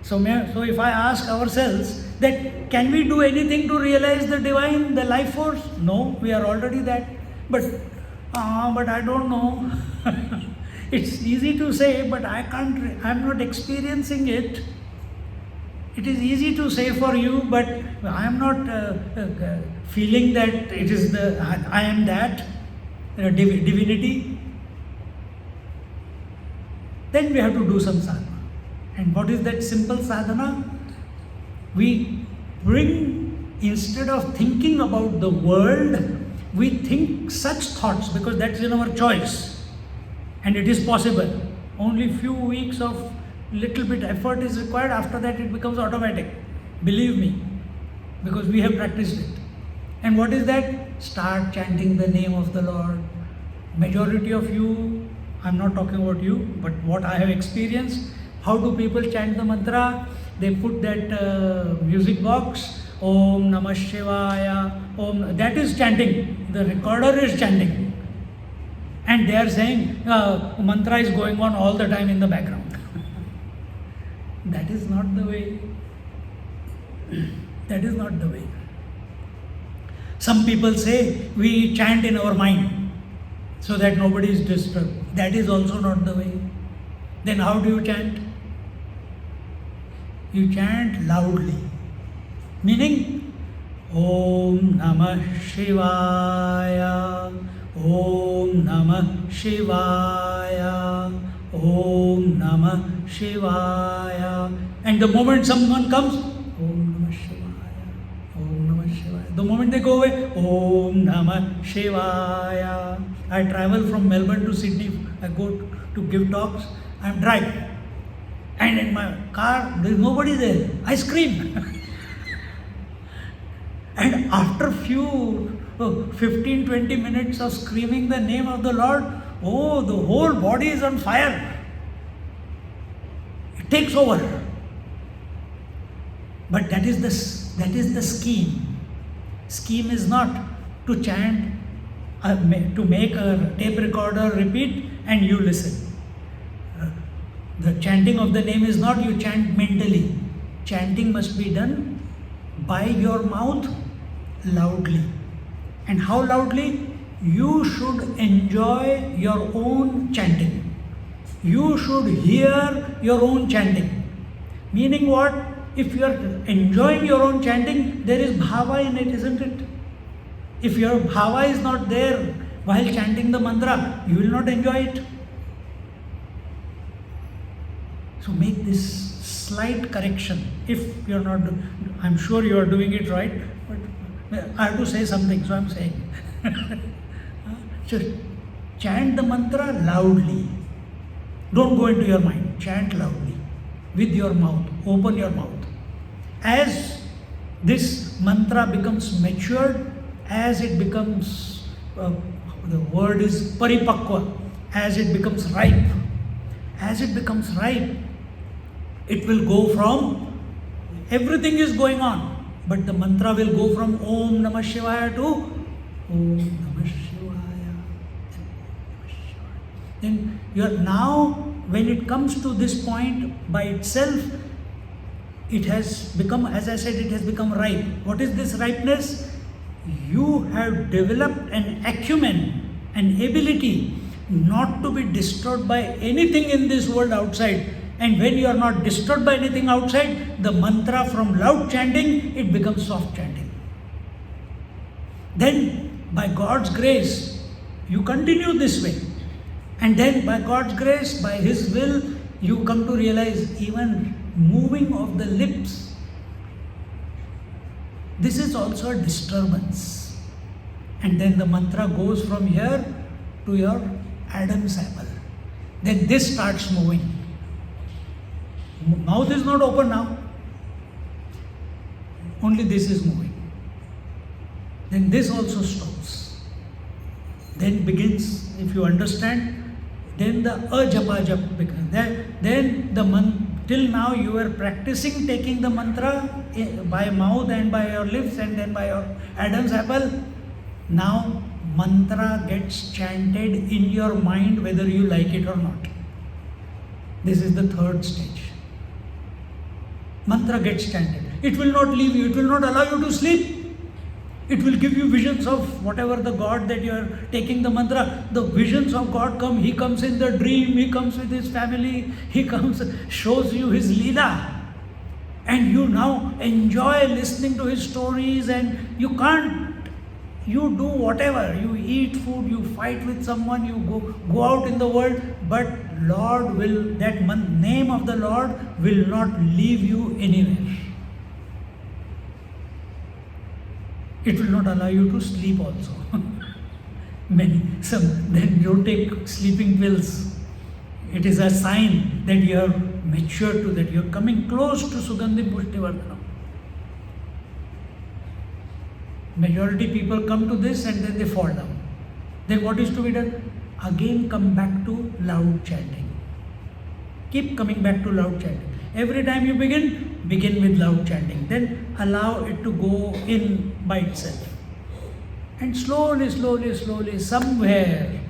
So if I ask ourselves that can we do anything to realize the divine, the life force? No, we are already that. But I don't know. It's easy to say, but I'm not experiencing it. It is easy to say for you, but I am not feeling that it is I am that divinity. Then we have to do some sadhana. And what is that simple sadhana? We bring, instead of thinking about the world, we think such thoughts because that's in our choice. And it is possible. Only few weeks of little bit effort is required. After that it becomes automatic. Believe me. Because we have practiced it. And what is that? Start chanting the name of the Lord. Majority of you, I'm not talking about you, but what I have experienced, how do people chant the mantra? They put that music box, Om Namah Shivaya, Om, that is chanting. The recorder is chanting. And they are saying, mantra is going on all the time in the background. That is not the way. That is not the way. Some people say we chant in our mind so that nobody is disturbed. That is also not the way. Then how do you chant? You chant loudly. Meaning, Om Namah Shivaya, Om Namah Shivaya, Om Namah Shivaya. And the moment someone comes, Om Namah Shivaya, Om Namah Shivaya. The moment they go away, Om Namah Shivaya. I travel from Melbourne to Sydney. I go to give talks. I'm driving. And in my car, there is nobody there. I scream. And after few 15-20 minutes of screaming the name of the Lord, oh, the whole body is on fire. It takes over. But that is the scheme. Scheme is not to chant, to make a tape recorder repeat and you listen. The chanting of the name is not you chant mentally. Chanting must be done by your mouth loudly. And how loudly? You should enjoy your own chanting. You should hear your own chanting. Meaning what? If you are enjoying your own chanting, there is bhava in it, isn't it? If your bhava is not there while chanting the mantra, you will not enjoy it. So make this slight correction. If you're not, I'm sure you are doing it right, but I have to say something, so I'm saying. Just chant the mantra loudly. Don't go into your mind. Chant loudly with your mouth. Open your mouth. As this mantra becomes matured, as it becomes, the word is paripakwa, as it becomes ripe, it will go from, everything is going on, but the mantra will go from Om Namah Shivaya to Om Namah Shivaya. Then you are now, when it comes to this point by itself, it has become, as I said, it has become ripe. What is this ripeness? You have developed an acumen, an ability not to be disturbed by anything in this world outside. And when you are not disturbed by anything outside, the mantra from loud chanting, it becomes soft chanting. Then, by God's grace, you continue this way. And then, by God's grace, by His will, you come to realize even moving of the lips, this is also a disturbance. And then the mantra goes from here to your Adam's apple. Then this starts moving. Mouth is not open now. Only this is moving. Then this also stops. Then begins, if you understand, then the japa jap begins. Then the till now you were practicing taking the mantra by mouth and by your lips and then by your Adam's apple. Now mantra gets chanted in your mind whether you like it or not. This is the third stage. Mantra gets chanted. It will not leave you. It will not allow you to sleep. It will give you visions of whatever the God that you are taking the mantra. The visions of God come. He comes in the dream. He comes with His family. He comes, shows you His Leela. And you now enjoy listening to His stories, and you can't, you do whatever. You eat food, you fight with someone, you go out in the world, but Lord will, that name of the Lord will not leave you anywhere. It will not allow you to sleep also. Then you take sleeping pills. It is a sign that you are mature to that. You are coming close to Sugandhi Pushtivardhanam. Majority people come to this and then they fall down. Then what is to be done? Again come back to loud chanting. Keep coming back to loud chanting. Every time you begin with loud chanting. Then allow it to go in by itself. And slowly, somewhere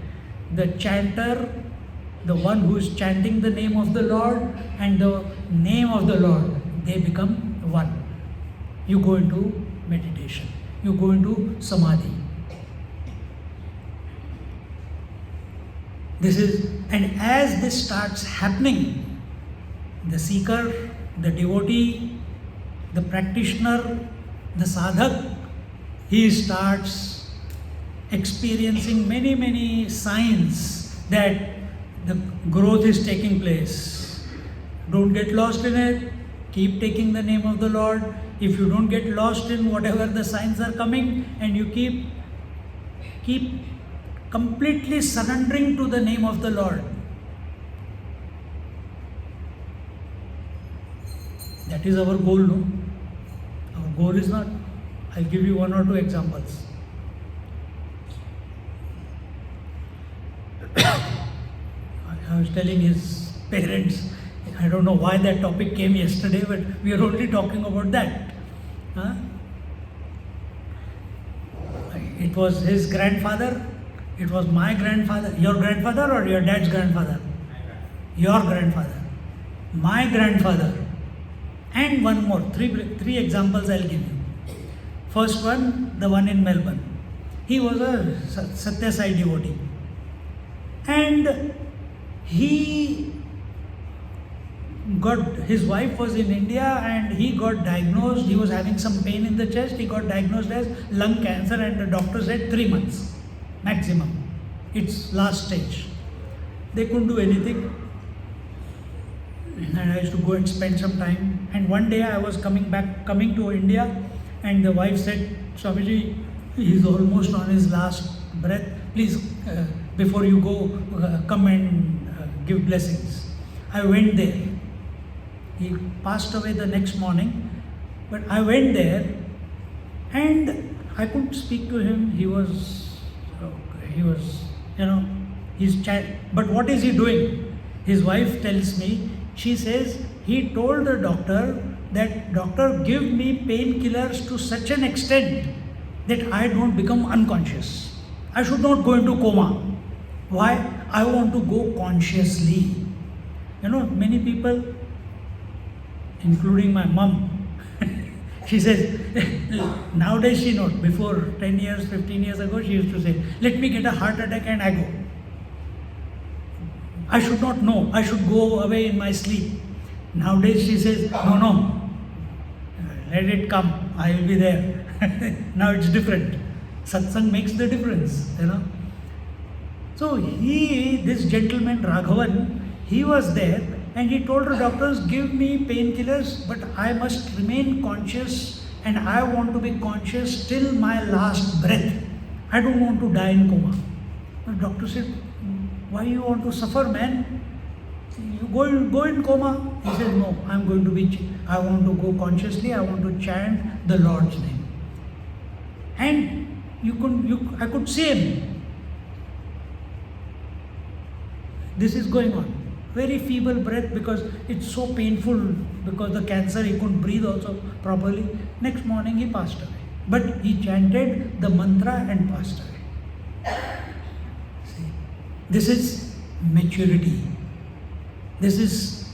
the chanter, the one who is chanting the name of the Lord and the name of the Lord, they become one. You go into meditation. You go into samadhi. And as this starts happening, the seeker, the devotee, the practitioner, the sadhak, he starts experiencing many signs that the growth is taking place. Don't get lost in it. Keep taking the name of the Lord. If you don't get lost in whatever the signs are coming, and you keep completely surrendering to the name of the Lord. That is our goal, no? Our goal is not. I'll give you one or two examples. I was telling his parents, I don't know why that topic came yesterday, but we are only talking about that. Huh? It was his grandfather, it was my grandfather, your grandfather or your dad's grandfather? Your grandfather, my grandfather, and one more, three examples I'll give you. First one, the one in Melbourne. He was a Satya Sai devotee. And his wife was in India and he got diagnosed, he was having some pain in the chest, he got diagnosed as lung cancer and the doctor said 3 months maximum. It's last stage. They couldn't do anything. And I used to go and spend some time. And one day I was coming to India and the wife said, Swamiji, he's almost on his last breath. Please, before you go, come and give blessings. I went there. He passed away the next morning, but I went there and I couldn't speak to him. He was, he's child. But what is he doing? His wife tells me, she says, he told the doctor that, doctor, give me painkillers to such an extent that I don't become unconscious. I should not go into coma. Why? I want to go consciously. Many people, including my mom, she says, nowadays she knows, before 10 years, 15 years ago, she used to say, let me get a heart attack and I go. I should not know, I should go away in my sleep. Nowadays she says, no, let it come, I will be there. Now it's different. Satsang makes the difference, So this gentleman Raghavan, he was there and he told the doctors, give me painkillers, but I must remain conscious and I want to be conscious till my last breath. I don't want to die in coma. The doctor said, why you want to suffer, man? You go in coma. He said, no, I want to go consciously, I want to chant the Lord's name. And I could see him. This is going on. Very feeble breath because it's so painful because the cancer, he couldn't breathe also properly. Next morning he passed away. But he chanted the mantra and passed away. See, this is maturity. This is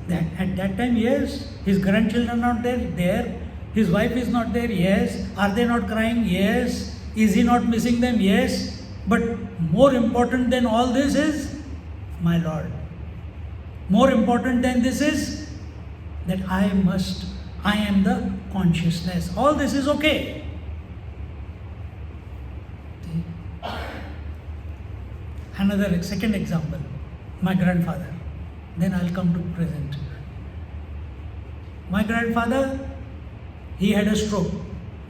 that at that time, yes, his grandchildren are not there. His wife is not there, yes. Are they not crying? Yes. Is he not missing them? Yes. But more important than all this is my Lord. More important than this is that I am the consciousness. All this is okay. Another second example, my grandfather. Then I'll come to present. My grandfather, he had a stroke.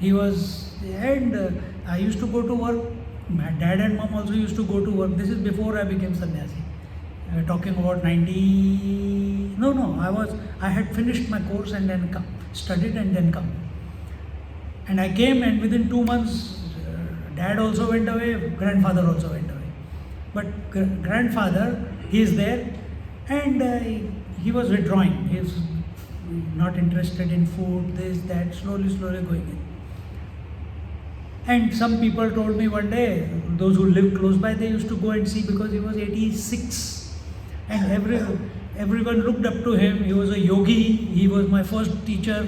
I used to go to work. My dad and mom also used to go to work. This is before I became sannyasi. Talking about 90. I had finished my course and then studied and then come. And I came and within 2 months, dad also went away, grandfather also went away. But grandfather, he is there and he was withdrawing. He was not interested in food, this, that, slowly going in. And some people told me one day, those who lived close by, they used to go and see because he was 86. And everyone looked up to him. He was a yogi. He was my first teacher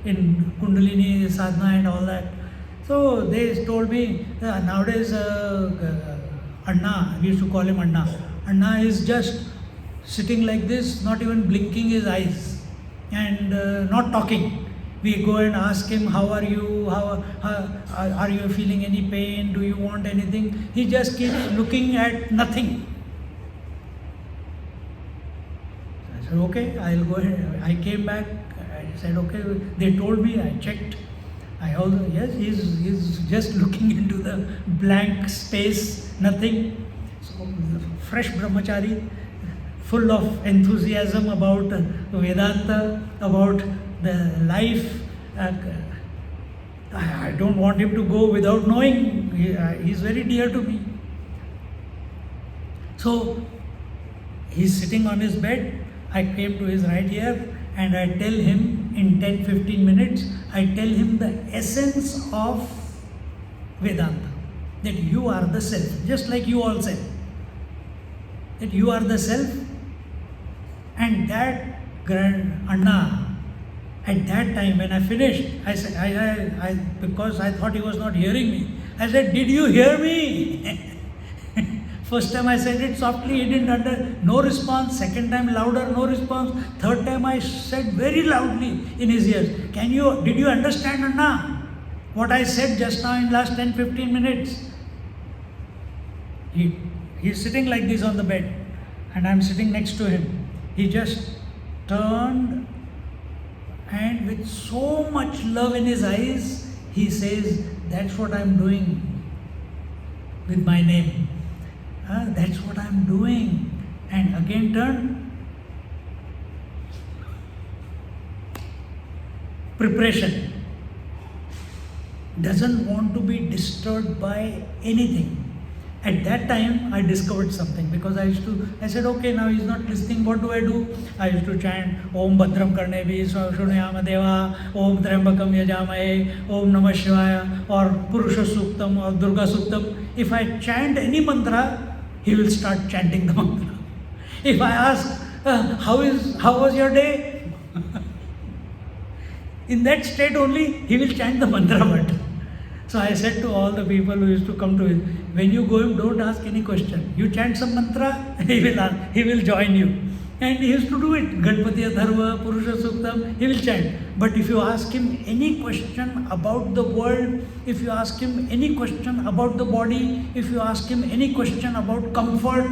in Kundalini, sadhana and all that. So they told me, nowadays Anna, we used to call him Anna. Anna is just sitting like this, not even blinking his eyes and not talking. We go and ask him, how are you? Are you feeling any pain? Do you want anything? He just keeps looking at nothing. I said, okay, I'll go ahead. I came back. I said, okay. They told me. I checked. I also, yes, he's just looking into the blank space, nothing. So, fresh brahmachari, full of enthusiasm about Vedanta, about the life. I don't want him to go without knowing. He's very dear to me. So, he's sitting on his bed. I came to his right ear and I tell him in 10-15 minutes, I tell him the essence of Vedanta. That you are the self, just like you all said. That you are the self, and that grand Anna, at that time when I finished, I said, I because I thought he was not hearing me, I said, did you hear me? First time I said it softly, he didn't no response. Second time louder, no response. Third time I said very loudly in his ears, did you understand, Anna? What I said just now in last 10-15 minutes? He's sitting like this on the bed and I'm sitting next to him. He just turned and with so much love in his eyes, he says, that's what I'm doing with my name. That's what I'm doing. And again turn. Preparation. Doesn't want to be disturbed by anything. At that time, I discovered something because I said, okay, now he's not listening, what do? I used to chant Om Bhadram Karnevi Shunyama Deva, Om Trambakam Yajamahe, Om Namah Shivaya, or Purusha Suktam or Durga Suktam. If I chant any mantra, he will start chanting the mantra. If I ask, how was your day? In that state only, he will chant the mantra. But so I said to all the people who used to come to him, when you go him, don't ask any question. You chant some mantra, he will join you. And he used to do it. Ganpati Atharva, Purusha Suktam, he will chant. But if you ask him any question about the world, if you ask him any question about the body, if you ask him any question about comfort,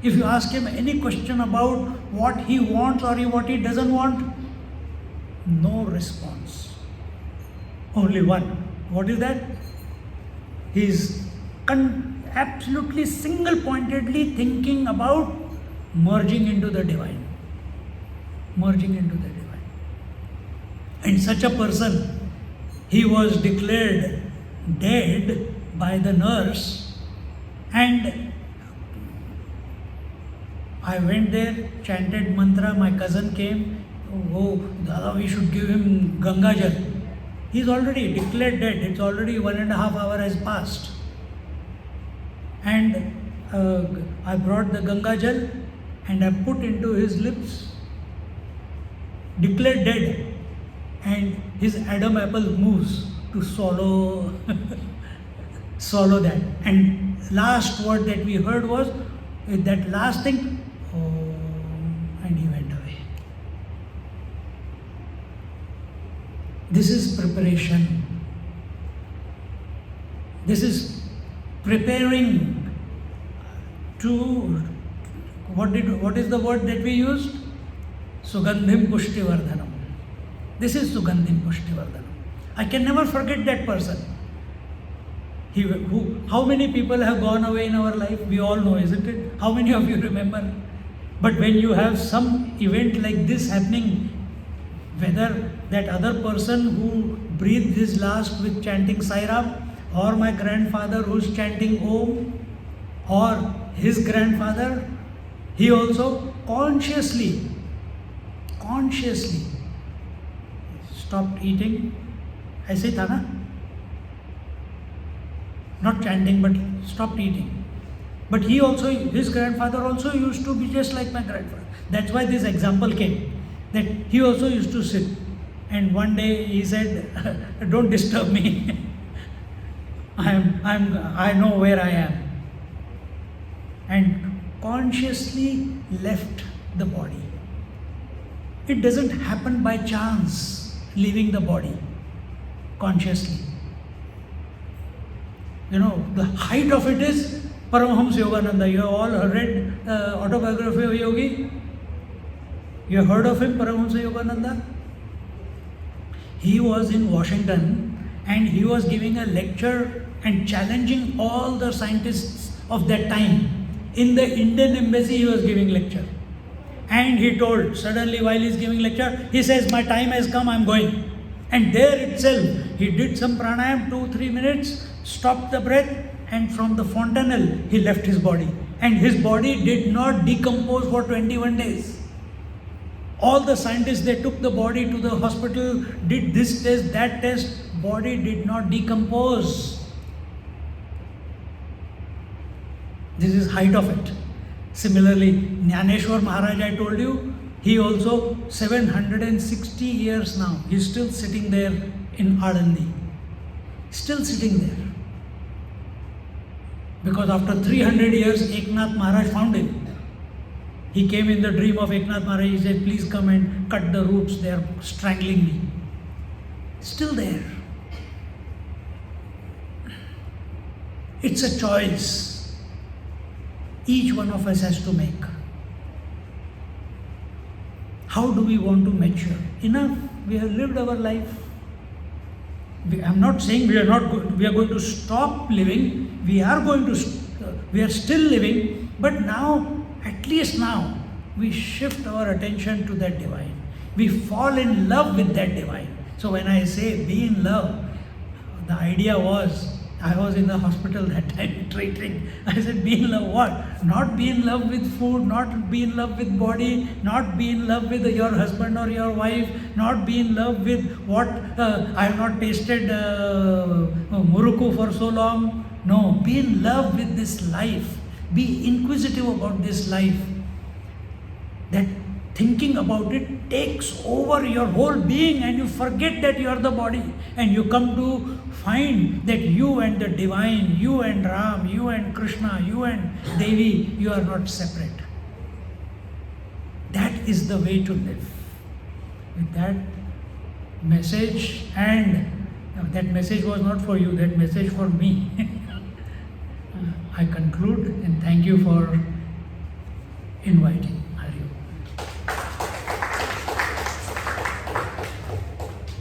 if you ask him any question about what he wants or what he doesn't want, no response. Only one. What is that? He is absolutely single-pointedly thinking about merging into the divine. Merging into the divine. And such a person, he was declared dead by the nurse, and I went there, chanted mantra, my cousin came, oh, Dada, we should give him Ganga Jal. He's already declared dead, it's already 1.5 hours has passed. And I brought the Ganga Jal and I put into his lips, declared dead, and his Adam apple moves to swallow that. And last word that we heard was that last thing, oh, and he went away. This is preparation. This is preparing to, what is the word that we used? Sugandhim Pushtivardhanam. This is Sugandhim Pushtivardhanam. I can never forget that person. How many people have gone away in our life? We all know, isn't it? How many of you remember? But when you have some event like this happening, whether that other person who breathed his last with chanting Sai Ram, or my grandfather who's chanting Om, or his grandfather, he also consciously stopped eating. I say tha na? Not chanting, but stopped eating. But he also, his grandfather also used to be just like my grandfather. That's why this example came, that he also used to sit. And one day he said, don't disturb me. I know where I am. And consciously left the body. It doesn't happen by chance. leaving the body consciously. You know, the height of it is Paramahamsa Yogananda. You have all read the autobiography of Yogi? You have heard of him, Paramahamsa Yogananda? He was in Washington and he was giving a lecture and challenging all the scientists of that time. In the Indian embassy he was giving lecture. And he told, suddenly while he is giving lecture, he says, my time has come, I am going. And there itself, he did some pranayam, 2-3 minutes, stopped the breath, and from the fontanel, he left his body. And his body did not decompose for 21 days. All the scientists, they took the body to the hospital, did this test, that test, body did not decompose. This is height of it. Similarly, Jnaneshwar Maharaj, I told you, he also 760 years now, he's still sitting there in Alandi. Still sitting there. Because after 300 years, Eknath Maharaj found him. He came in the dream of Eknath Maharaj, he said, please come and cut the roots, they are strangling me. Still there. It's a choice each one of us has to make. How do we want to mature? Enough, we have lived our life. I'm not saying we are going to stop living. We are still living, but now, at least now, we shift our attention to that divine. We fall in love with that divine. So when I say be in love, the idea was, I was in the hospital that time treating. I said, be in love what? Not be in love with food, not be in love with body, not be in love with your husband or your wife, not be in love with what, I have not tasted muruku for so long. No, be in love with this life. Be inquisitive about this life. That thinking about it takes over your whole being and you forget that you are the body. And you come to find that you and the divine, you and Ram, you and Krishna, you and Devi, you are not separate. That is the way to live. With that message, and that message was not for you, that message for me. I conclude and thank you for inviting.